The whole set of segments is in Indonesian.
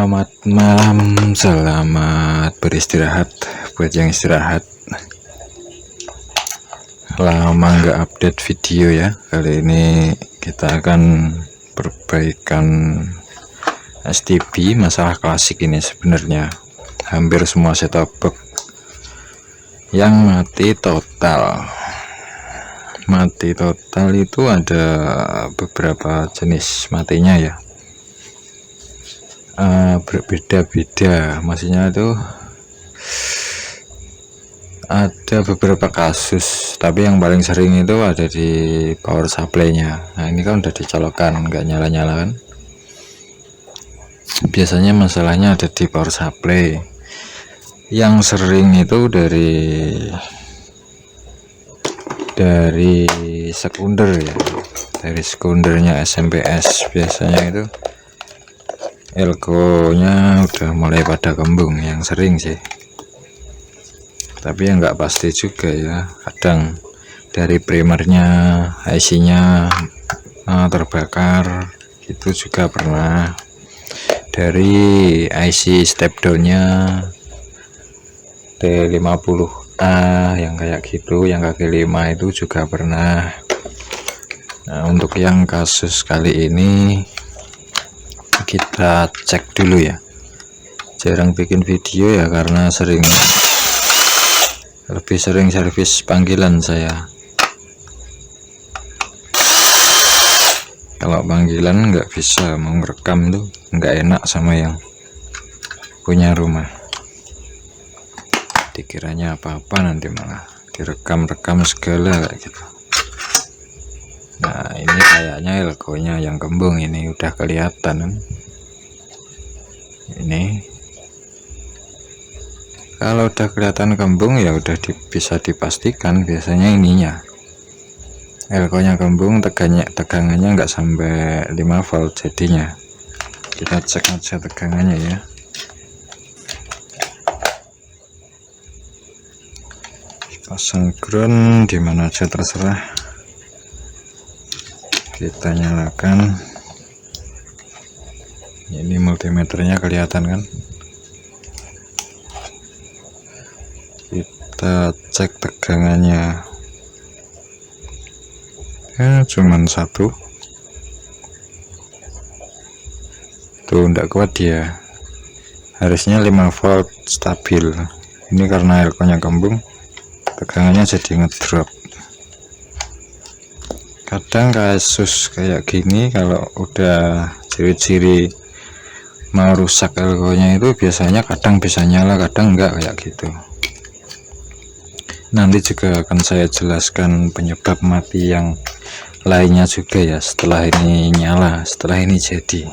Selamat malam, selamat beristirahat buat yang istirahat. Lama nggak update video ya. Kali ini kita akan perbaikan STB, masalah klasik ini sebenarnya. Hampir semua setup box yang mati total. Mati total itu ada beberapa jenis matinya ya. Berbeda-beda, maksudnya itu ada beberapa kasus, tapi yang paling sering itu ada di power supply-nya. Nah ini kan udah dicolokkan, nggak nyala-nyala kan. Biasanya masalahnya ada di power supply. Yang sering itu dari sekunder ya, dari sekundernya SMPS. Biasanya itu elko nya udah mulai pada kembung, yang sering sih, tapi yang nggak pasti juga ya. Kadang dari primernya, IC nya terbakar, itu juga pernah. Dari IC step down nya T50A yang kayak gitu, yang kaki 5 itu juga pernah. Nah untuk yang kasus kali ini kita cek dulu ya. Jarang bikin video ya karena lebih sering servis panggilan saya. Kalau panggilan nggak bisa, mau ngerekam tuh nggak enak sama yang punya rumah. Dikiranya apa-apa, nanti malah direkam-rekam segala kayak gitu. Nah ini kayaknya elko nya yang kembung, ini udah kelihatan kan. Ini kalau udah kelihatan kembung ya udah bisa dipastikan biasanya ininya elko nya kembung, tegangannya nggak sampai 5 volt jadinya. Kita cek aja tegangannya ya. Pasang ground dimana aja terserah. Kita nyalakan. Ini multimeternya kelihatan kan. Kita cek tegangannya ya, cuman 1 tuh, enggak kuat dia. Harusnya 5 volt stabil. Ini karena elko nya kembung, tegangannya jadi ngedrop. Kadang kasus kayak gini kalau udah ciri-ciri mau rusak elko nya itu biasanya kadang bisa nyala, kadang enggak kayak gitu. Nanti juga akan saya jelaskan penyebab mati yang lainnya juga ya, setelah ini nyala, setelah ini jadi.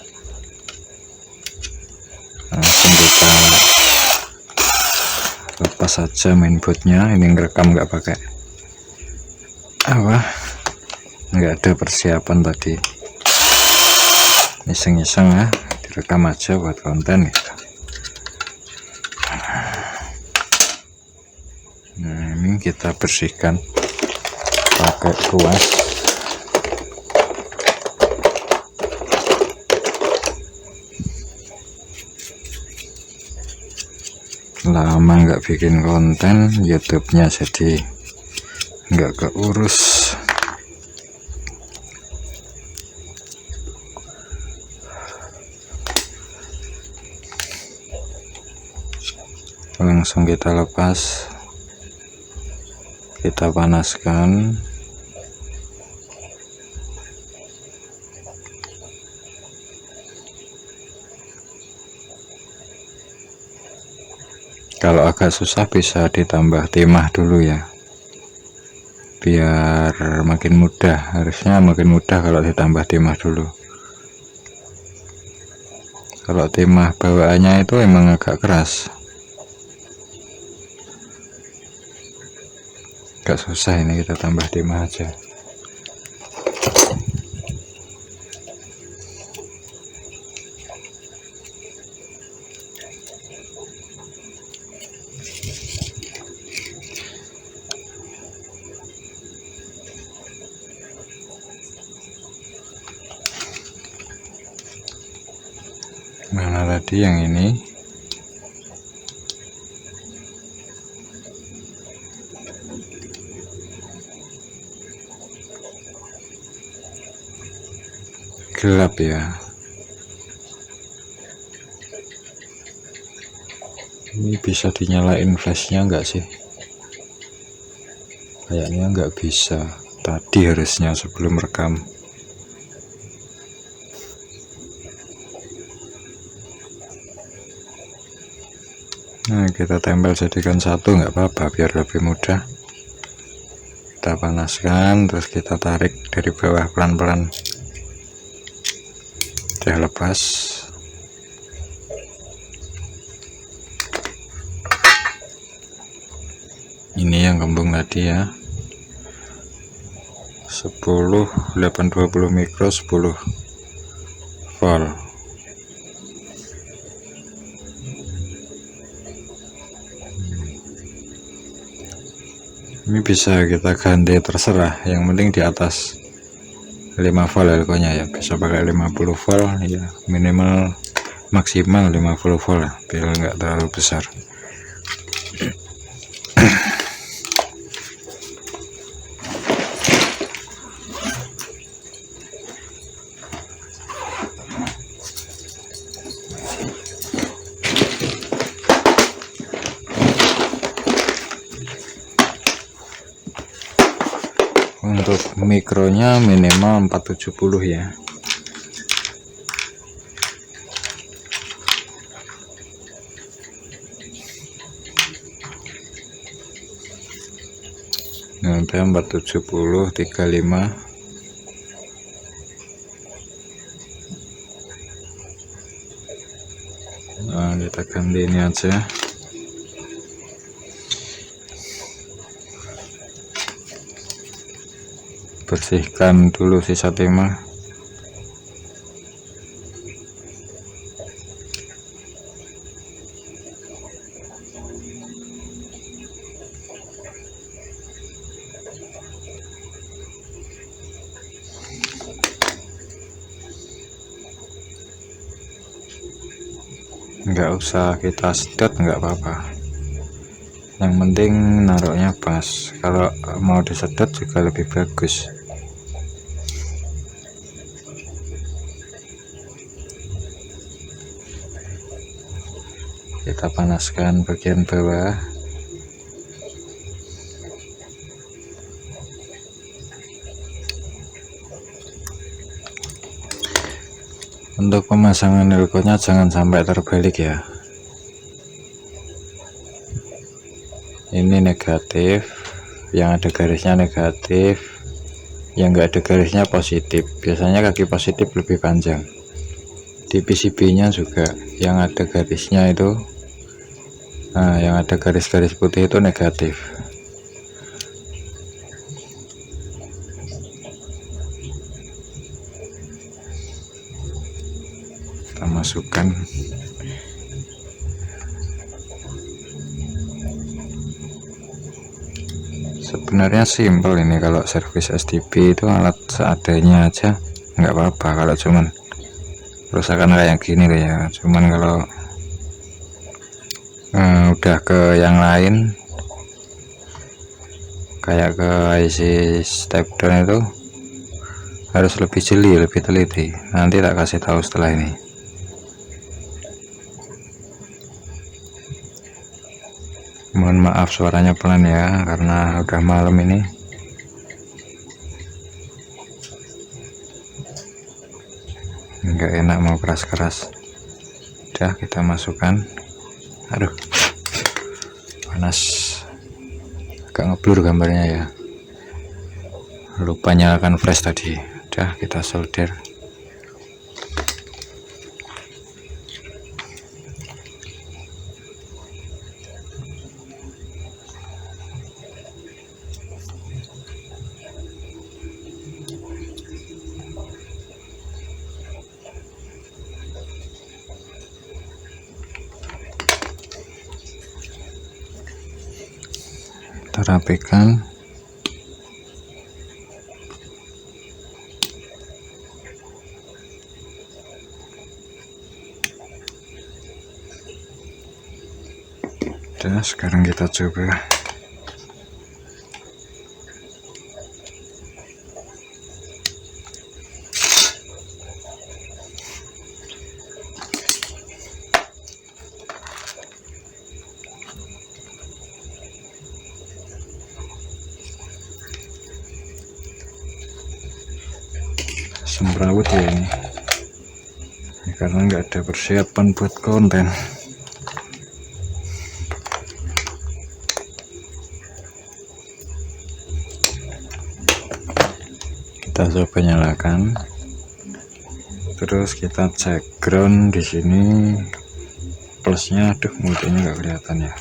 Langsung kita lepas saja mainboardnya. Ini ngerekam nggak pakai nggak ada persiapan tadi, iseng-iseng ya, direkam aja buat konten gitu. Nah ini kita bersihkan pakai kuas. Lama nggak bikin konten, YouTube-nya jadi nggak keurus. Langsung kita lepas, kita panaskan. Kalau agak susah bisa ditambah timah dulu ya, biar makin mudah. Harusnya makin mudah kalau ditambah timah dulu. Kalau timah bawaannya itu emang agak keras, agak susah. Ini kita tambah timah aja. Mana tadi yang ini? Gelap ya. Ini bisa dinyalain flashnya enggak sih? Kayaknya enggak bisa. Tadi harusnya sebelum rekam. Nah, kita tempel jadikan satu, nggak apa-apa, biar lebih mudah. Kita panaskan, terus kita tarik dari bawah pelan-pelan. Udah lepas. Ini yang kembung tadi ya. 10 820 mikro 10 volt. Ini bisa kita ganti terserah, yang penting di atas 5 volt elkonya ya. Bisa pakai 50 volt ya, minimal maksimal 50 volt biar nggak terlalu besar. Untuk mikronya minimal 470 ya. Nanti 470 35. Nah, kita ganti ini aja. Bersihkan dulu sisa timah. Nggak usah kita sedot, nggak apa-apa, yang penting naruhnya pas. Kalau mau disedot juga lebih bagus. Kita panaskan bagian bawah. Untuk pemasangan elkonya jangan sampai terbalik ya. Ini negatif, yang ada garisnya negatif, yang enggak ada garisnya positif. Biasanya kaki positif lebih panjang. Di PCB nya juga yang ada garisnya itu, nah yang ada garis-garis putih itu negatif. Kita masukkan. Sebenarnya simpel ini, kalau servis STB itu alat seadanya aja nggak apa-apa. Kalau cuman kerusakan kayak gini loh ya, cuman kalau udah ke yang lain kayak ke IC step down itu harus lebih jeli, lebih teliti. Nanti tak kasih tahu setelah ini. Mohon maaf suaranya pelan ya, karena udah malam ini. Nggak enak mau keras-keras. Udah kita masukkan. Aduh, panas, agak ngeblur gambarnya ya, lupa nyalakan flash tadi. Udah kita solder. Kita rapikan. Ya, sekarang kita coba. Semrawut ya ini karena nggak ada persiapan buat konten. Kita coba nyalakan, terus kita cek ground di sini. Plusnya, aduh mulutnya nggak kelihatan ya,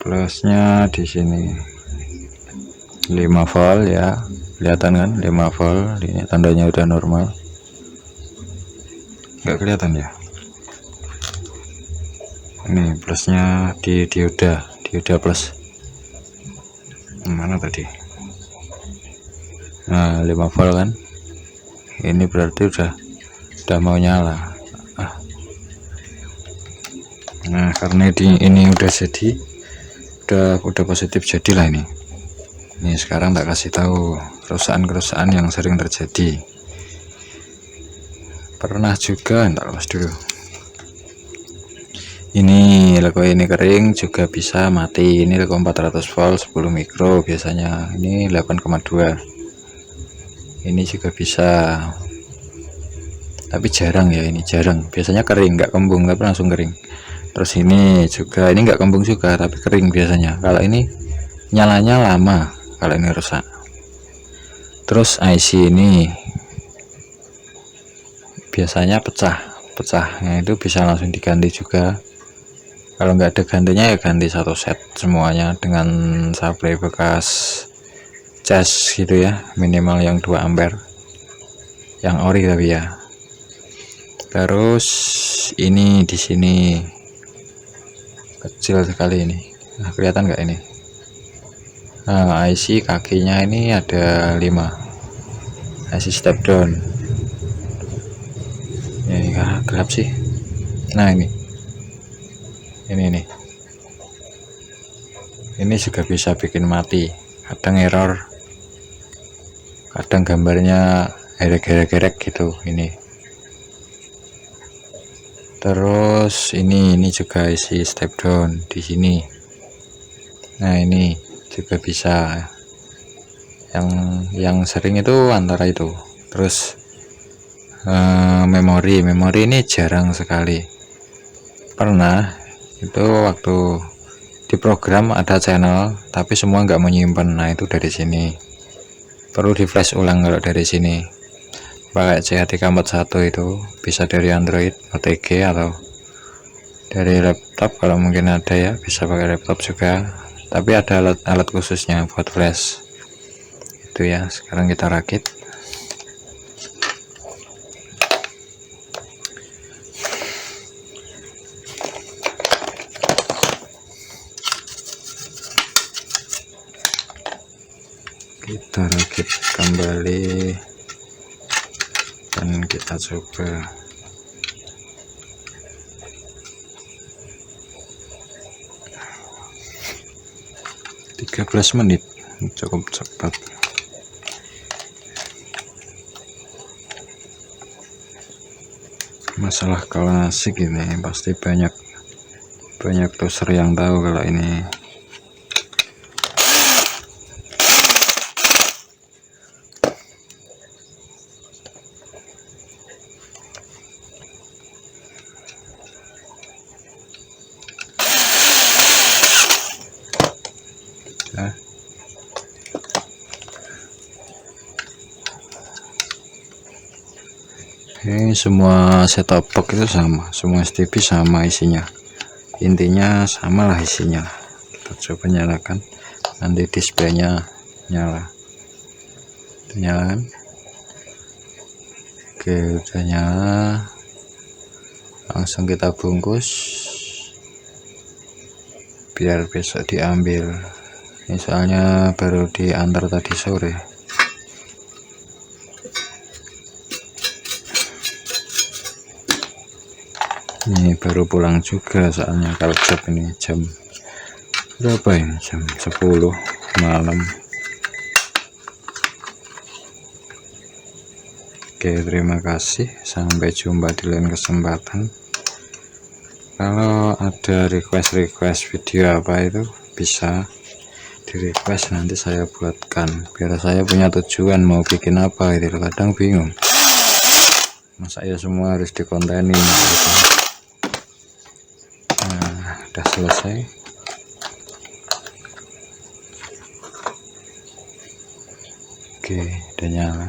plusnya di sini 5 volt ya, kelihatan kan 5 volt, ini tandanya udah normal. Nggak kelihatan ya, ini plusnya di dioda plus. Mana tadi? Nah 5 volt kan, ini berarti udah mau nyala. Nah karena ini udah jadi, udah positif jadilah ini. Sekarang tak kasih tahu kerusakan yang sering terjadi. Pernah juga, tak lepas dulu. Ini leko ini kering juga bisa mati. Ini leko 400 volt 10 mikro biasanya. Ini 8,2. Ini juga bisa. Tapi jarang ya, ini jarang. Biasanya kering, nggak kembung tapi langsung kering. Terus ini juga, ini nggak kembung juga tapi kering biasanya. Kalau ini nyalanya lama, kalau ini rusak. Terus IC ini biasanya pecahnya itu bisa langsung diganti juga. Kalau nggak ada gantinya ya ganti satu set semuanya dengan supply bekas cas gitu ya, minimal yang 2 ampere yang ori tapi ya. Terus ini di sini kecil sekali ini. Nah, kelihatan nggak ini? Nah, IC kakinya ini ada 5. IC step down. Ini gelap sih. Nah, ini juga bisa bikin mati. Kadang error. Kadang gambarnya gerek gitu ini. Terus ini juga isi step down di sini. Nah, ini juga bisa. Yang sering itu antara itu. Terus memori ini jarang sekali. Pernah itu waktu di program ada channel tapi semua nggak menyimpan. Nah, itu dari sini. Perlu di flash ulang kalau dari sini. Pakai CH341 itu bisa dari Android OTG atau dari laptop kalau mungkin ada ya, bisa pakai laptop juga, tapi ada alat khususnya buat flash itu ya. Sekarang kita rakit. Kita rakit kembali dan kita coba. Tiga 13 menit cukup cepat. Masalah klasik ini pasti banyak user yang tahu kalau ini. Ini semua setup box itu sama, semua STB sama isinya, intinya sama lah isinya. Kita coba nyalakan, nanti displaynya nyala. Nyalakan. Oke, udah nyala, langsung kita bungkus biar besok diambil. Ini soalnya baru diantar tadi sore. Ini baru pulang juga, soalnya kalau job ini jam berapa ini, jam 10 malam. Oke, terima kasih, sampai jumpa di lain kesempatan. Kalau ada request video apa itu bisa di request, nanti saya buatkan biar saya punya tujuan mau bikin apa gitu. Kadang bingung, masa ya semua harus dikontenin gitu. Nah, udah selesai. Oke, udah nyala,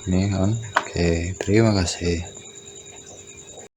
ini on. Oke, terima kasih.